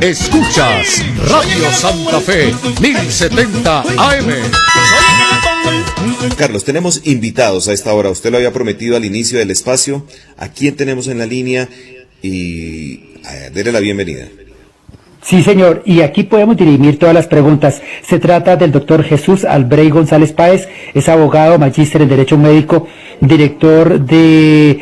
Escuchas Radio Santa Fe 1070 AM. Carlos, tenemos invitados a esta hora. Usted lo había prometido al inicio del espacio. ¿A quién tenemos en la línea? Y déle la bienvenida. Sí, señor, y aquí podemos dirimir todas las preguntas. Se trata del doctor Jesús Albrey González Páez, es abogado, magíster en Derecho Médico, director de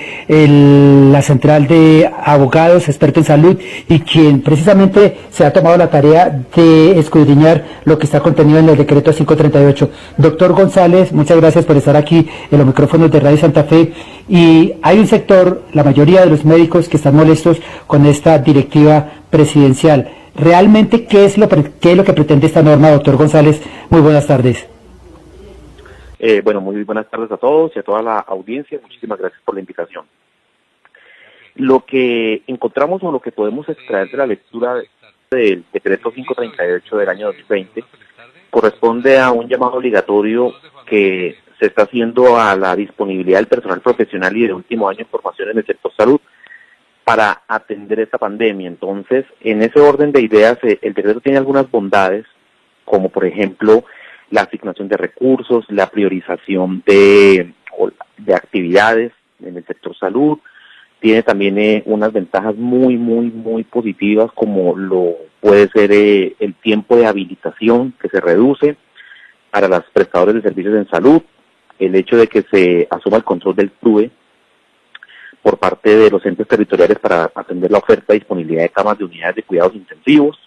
la Central de Abogados, experto en salud, y quien precisamente se ha tomado la tarea de escudriñar lo que está contenido en el decreto 538. Doctor González, muchas gracias por estar aquí en los micrófonos de Radio Santa Fe. Y hay un sector, la mayoría de los médicos, que están molestos con esta directiva presidencial. ¿Realmente qué es lo que pretende esta norma, doctor González? Muy buenas tardes. Bueno, muy buenas tardes a todos y a toda la audiencia. Muchísimas gracias por la invitación. Lo que encontramos o lo que podemos extraer de la lectura del decreto 538 del año 2020 corresponde a un llamado obligatorio que se está haciendo a la disponibilidad del personal profesional y de último año en formación en el sector salud para atender esta pandemia. Entonces, en ese orden de ideas, el decreto tiene algunas bondades, como por ejemplo la asignación de recursos, la priorización de actividades en el sector salud. Tiene también unas ventajas muy positivas, como lo puede ser el tiempo de habilitación que se reduce para los prestadores de servicios en salud, el hecho de que se asuma el control del PRUE por parte de los entes territoriales para atender la oferta y disponibilidad de camas de unidades de cuidados intensivos,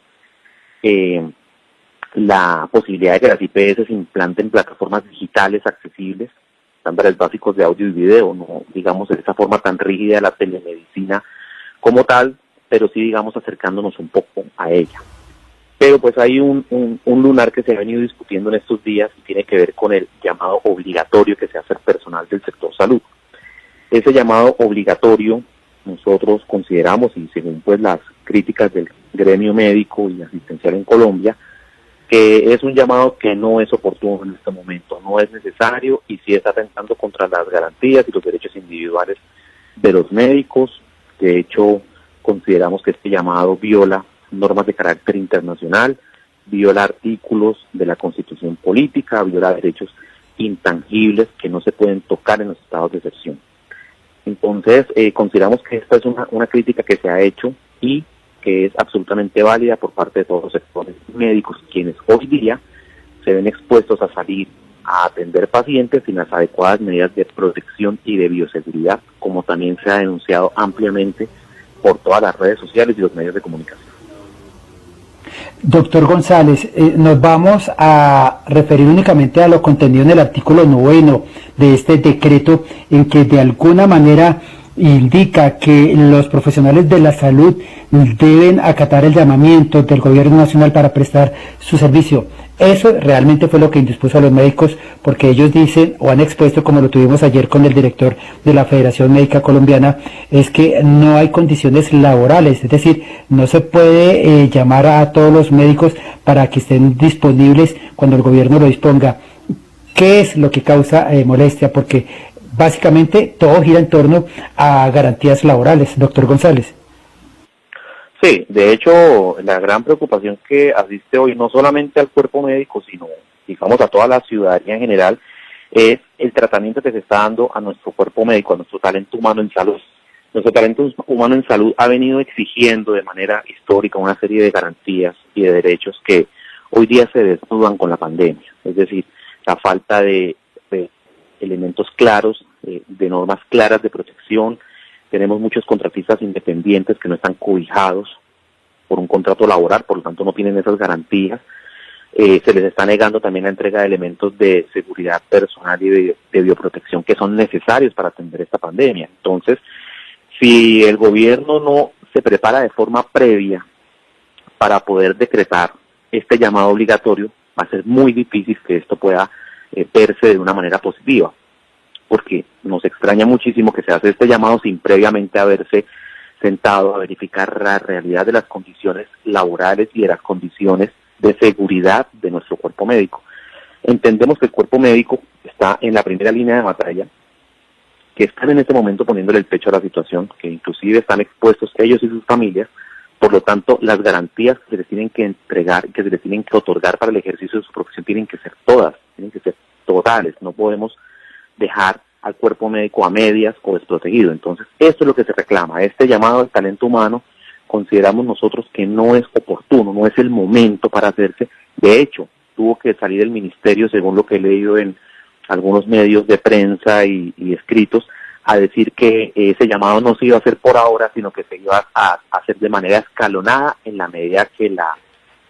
la posibilidad de que las IPS se implanten plataformas digitales accesibles, estándares básicos de audio y video, no digamos de esa forma tan rígida de la telemedicina como tal, pero sí digamos acercándonos un poco a ella. Pero pues hay un lunar que se ha venido discutiendo en estos días y tiene que ver con el llamado obligatorio que se hace al personal del sector salud. Ese llamado obligatorio nosotros consideramos, y según pues las críticas del gremio médico y asistencial en Colombia, que es un llamado que no es oportuno en este momento, no es necesario y sí está atentando contra las garantías y los derechos individuales de los médicos. De hecho, consideramos que este llamado viola normas de carácter internacional, viola artículos de la Constitución política, viola derechos intangibles que no se pueden tocar en los estados de excepción. Entonces, consideramos que esta es una crítica que se ha hecho y que es absolutamente válida por parte de todos los sectores médicos, quienes hoy día se ven expuestos a salir a atender pacientes sin las adecuadas medidas de protección y de bioseguridad, como también se ha denunciado ampliamente por todas las redes sociales y los medios de comunicación. Doctor González, nos vamos a referir únicamente a lo contenido en el artículo 9 de este decreto, en que de alguna manera indica que los profesionales de la salud deben acatar el llamamiento del gobierno nacional para prestar su servicio. Eso realmente fue lo que indispuso a los médicos, porque ellos dicen, o han expuesto, como lo tuvimos ayer con el director de la Federación Médica Colombiana, es que no hay condiciones laborales, es decir, no se puede llamar a todos los médicos para que estén disponibles cuando el gobierno lo disponga. ¿Qué es lo que causa molestia? Porque básicamente todo gira en torno a garantías laborales, doctor González. Sí, de hecho, la gran preocupación que asiste hoy no solamente al cuerpo médico, sino, digamos, a toda la ciudadanía en general, es el tratamiento que se está dando a nuestro cuerpo médico, a nuestro talento humano en salud. Nuestro talento humano en salud ha venido exigiendo de manera histórica una serie de garantías y de derechos que hoy día se desnudan con la pandemia. Es decir, la falta de elementos claros, de normas claras de protección. Tenemos muchos contratistas independientes que no están cobijados por un contrato laboral, por lo tanto no tienen esas garantías. Se les está negando también la entrega de elementos de seguridad personal y de bioprotección que son necesarios para atender esta pandemia. Entonces, si el gobierno no se prepara de forma previa para poder decretar este llamado obligatorio, va a ser muy difícil que esto pueda verse de una manera positiva, porque nos extraña muchísimo que se hace este llamado sin previamente haberse sentado a verificar la realidad de las condiciones laborales y de las condiciones de seguridad de nuestro cuerpo médico. Entendemos que el cuerpo médico está en la primera línea de batalla, que están en este momento poniéndole el pecho a la situación, que inclusive están expuestos ellos y sus familias Por lo tanto, las garantías que se les tienen que entregar, que se les tienen que otorgar para el ejercicio de su profesión tienen que ser todas, tienen que ser totales. No podemos dejar al cuerpo médico a medias o desprotegido. Entonces, esto es lo que se reclama. Este llamado al talento humano consideramos nosotros que no es oportuno, no es el momento para hacerse. De hecho, tuvo que salir el ministerio, según lo que he leído en algunos medios de prensa y escritos, a decir que ese llamado no se iba a hacer por ahora, sino que se iba a hacer de manera escalonada en la medida que las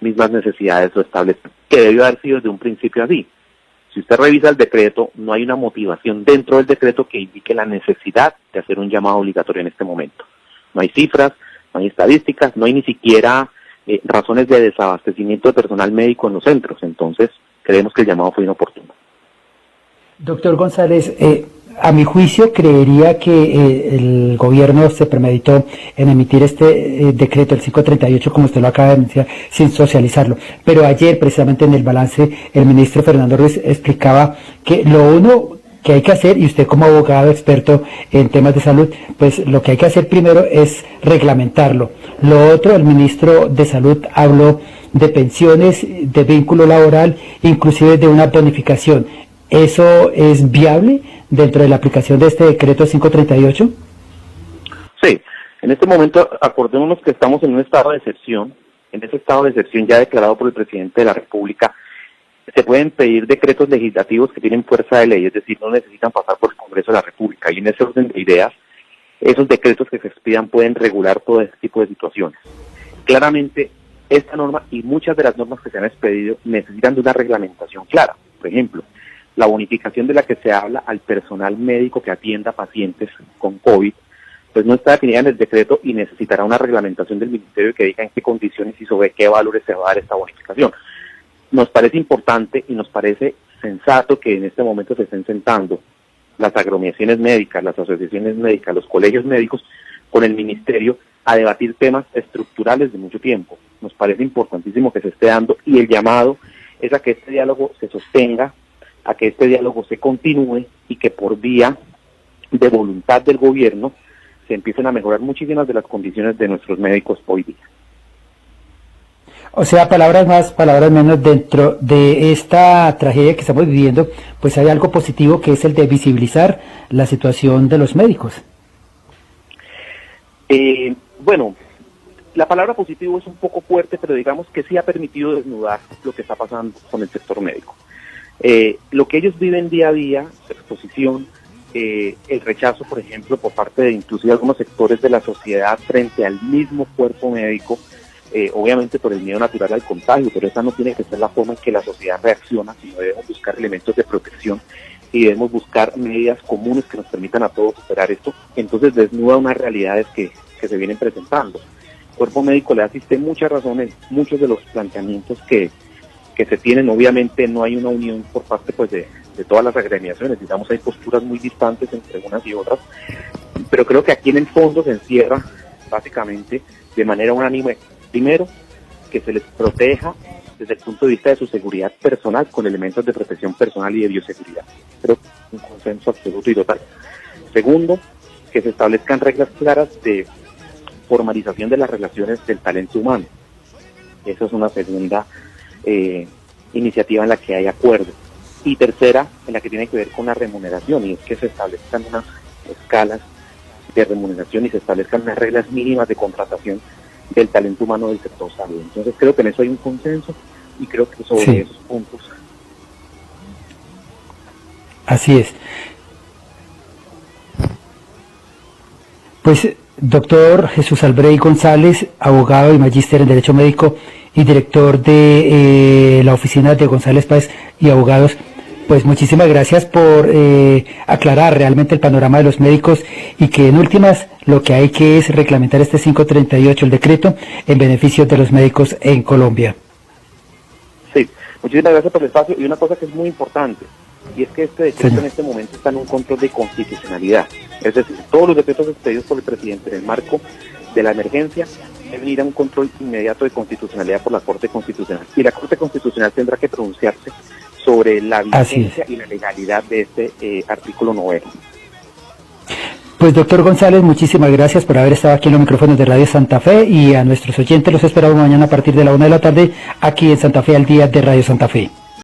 mismas necesidades lo establecen, que debió haber sido desde un principio así. Si usted revisa el decreto, no hay una motivación dentro del decreto que indique la necesidad de hacer un llamado obligatorio en este momento. No hay cifras, no hay estadísticas, no hay ni siquiera razones de desabastecimiento de personal médico en los centros. Entonces, creemos que el llamado fue inoportuno. Doctor González, a mi juicio creería que el gobierno se premeditó en emitir este decreto, el 538, como usted lo acaba de mencionar, sin socializarlo. Pero ayer, precisamente en el balance, el ministro Fernando Ruiz explicaba que lo uno que hay que hacer, y usted como abogado experto en temas de salud, pues lo que hay que hacer primero es reglamentarlo. Lo otro, el ministro de Salud habló de pensiones, de vínculo laboral, inclusive de una bonificación. ¿Eso es viable dentro de la aplicación de este decreto 538? Sí, en este momento acordémonos que estamos en un estado de excepción. En ese estado de excepción ya declarado por el presidente de la República, se pueden pedir decretos legislativos que tienen fuerza de ley, es decir, no necesitan pasar por el Congreso de la República. Y en ese orden de ideas, esos decretos que se expidan pueden regular todo este tipo de situaciones. Claramente, esta norma y muchas de las normas que se han expedido necesitan de una reglamentación clara. Por ejemplo, la bonificación de la que se habla al personal médico que atienda pacientes con COVID, pues no está definida en el decreto y necesitará una reglamentación del Ministerio que diga en qué condiciones y sobre qué valores se va a dar esta bonificación. Nos parece importante y nos parece sensato que en este momento se estén sentando las agremiaciones médicas, las asociaciones médicas, los colegios médicos con el Ministerio a debatir temas estructurales de mucho tiempo. Nos parece importantísimo que se esté dando y el llamado es a que este diálogo se sostenga, a que este diálogo se continúe y que por vía de voluntad del gobierno se empiecen a mejorar muchísimas de las condiciones de nuestros médicos hoy día. O sea, palabras más, palabras menos, dentro de esta tragedia que estamos viviendo, pues hay algo positivo que es el de visibilizar la situación de los médicos. Bueno, la palabra positivo es un poco fuerte, pero digamos que sí ha permitido desnudar lo que está pasando con el sector médico. Lo que ellos viven día a día, la exposición, el rechazo, por ejemplo, por parte de inclusive algunos sectores de la sociedad frente al mismo cuerpo médico, obviamente por el miedo natural al contagio, pero esa no tiene que ser la forma en que la sociedad reacciona, sino debemos buscar elementos de protección y debemos buscar medidas comunes que nos permitan a todos superar esto. Entonces desnuda unas realidades que se vienen presentando. El cuerpo médico le asiste muchas razones, muchos de los planteamientos que se tienen. Obviamente no hay una unión por parte pues de todas las agremiaciones, digamos, hay posturas muy distantes entre unas y otras, pero creo que aquí en el fondo se encierra básicamente de manera unánime, primero, que se les proteja desde el punto de vista de su seguridad personal con elementos de protección personal y de bioseguridad. Creo que es un consenso absoluto y total. Segundo, que se establezcan reglas claras de formalización de las relaciones del talento humano. Esa es una segunda iniciativa en la que hay acuerdo. Y tercera, en la que tiene que ver con la remuneración, y es que se establezcan unas escalas de remuneración y se establezcan unas reglas mínimas de contratación del talento humano del sector salud. Entonces creo que en eso hay un consenso y creo que sobre esos puntos. Así es. Pues, doctor Jesús Albrey González, abogado y magíster en Derecho Médico y director de la oficina de González Páez y Abogados, pues muchísimas gracias por aclarar realmente el panorama de los médicos y que en últimas lo que hay que es reglamentar este 538, el decreto, en beneficio de los médicos en Colombia. Sí, muchísimas gracias por el espacio y una cosa que es muy importante, y es que este decreto en este momento está en un control de constitucionalidad. Es decir, todos los decretos expedidos por el presidente en el marco de la emergencia deben ir a un control inmediato de constitucionalidad por la Corte Constitucional. Y la Corte Constitucional tendrá que pronunciarse sobre la vigencia y la legalidad de este artículo 9. Pues doctor González, muchísimas gracias por haber estado aquí en los micrófonos de Radio Santa Fe, y a nuestros oyentes los esperamos mañana a partir de la 1 de la tarde aquí en Santa Fe al Día de Radio Santa Fe.